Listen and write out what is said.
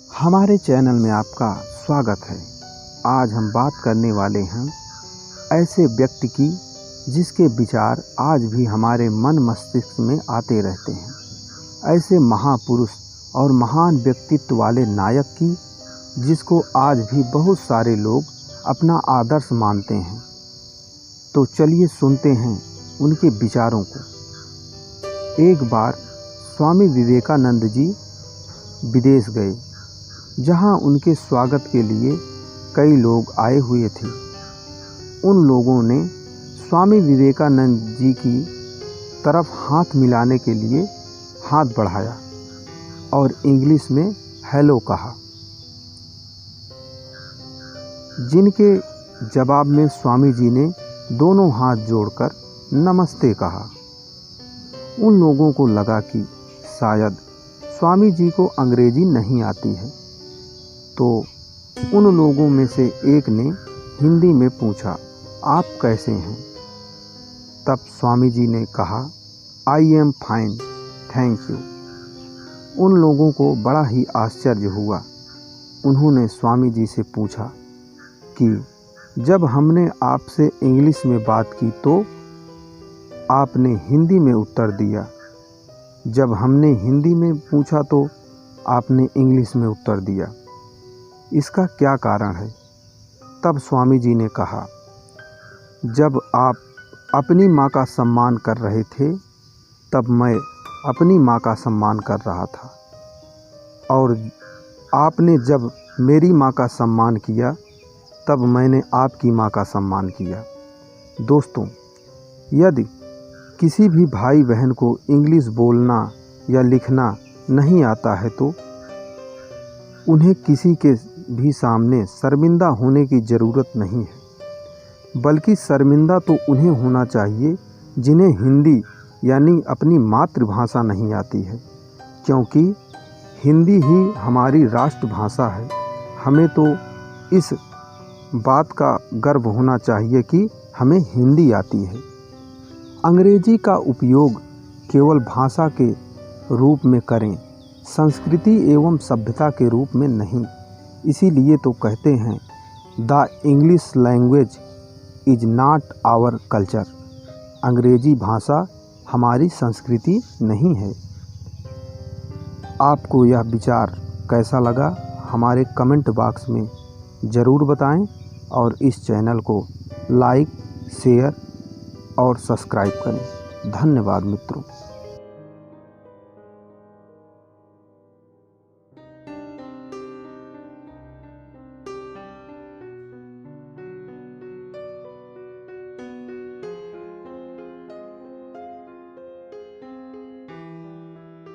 हमारे चैनल में आपका स्वागत है। आज हम बात करने वाले हैं ऐसे व्यक्ति की जिसके विचार आज भी हमारे मन मस्तिष्क में आते रहते हैं। ऐसे महापुरुष और महान व्यक्तित्व वाले नायक की जिसको आज भी बहुत सारे लोग अपना आदर्श मानते हैं। तो चलिए सुनते हैं उनके विचारों को। एक बार स्वामी विवेकानंद जी विदेश गए, जहां उनके स्वागत के लिए कई लोग आए हुए थे। उन लोगों ने स्वामी विवेकानंद जी की तरफ हाथ मिलाने के लिए हाथ बढ़ाया और इंग्लिश में हेलो कहा, जिनके जवाब में स्वामी जी ने दोनों हाथ जोड़कर नमस्ते कहा। उन लोगों को लगा कि शायद स्वामी जी को अंग्रेजी नहीं आती है, तो उन लोगों में से एक ने हिंदी में पूछा, आप कैसे हैं? तब स्वामी जी ने कहा, I am fine, thank you. उन लोगों को बड़ा ही आश्चर्य हुआ। उन्होंने स्वामी जी से पूछा कि जब हमने आपसे इंग्लिश में बात की तो आपने हिंदी में उत्तर दिया, जब हमने हिंदी में पूछा तो आपने इंग्लिश में उत्तर दिया, इसका क्या कारण है? तब स्वामी जी ने कहा, जब आप अपनी माँ का सम्मान कर रहे थे तब मैं अपनी माँ का सम्मान कर रहा था, और आपने जब मेरी माँ का सम्मान किया तब मैंने आपकी माँ का सम्मान किया। दोस्तों, यदि किसी भी भाई बहन को इंग्लिश बोलना या लिखना नहीं आता है तो उन्हें किसी के भी सामने शर्मिंदा होने की ज़रूरत नहीं है, बल्कि शर्मिंदा तो उन्हें होना चाहिए जिन्हें हिंदी यानी अपनी मातृभाषा नहीं आती है, क्योंकि हिंदी ही हमारी राष्ट्रभाषा है। हमें तो इस बात का गर्व होना चाहिए कि हमें हिंदी आती है। अंग्रेजी का उपयोग केवल भाषा के रूप में करें, संस्कृति एवं सभ्यता के रूप में नहीं। इसीलिए तो कहते हैं, the English language is not our culture. अंग्रेजी भाषा हमारी संस्कृति नहीं है। आपको यह विचार कैसा लगा हमारे कमेंट बॉक्स में ज़रूर बताएं, और इस चैनल को लाइक, शेयर और सब्सक्राइब करें। धन्यवाद मित्रों।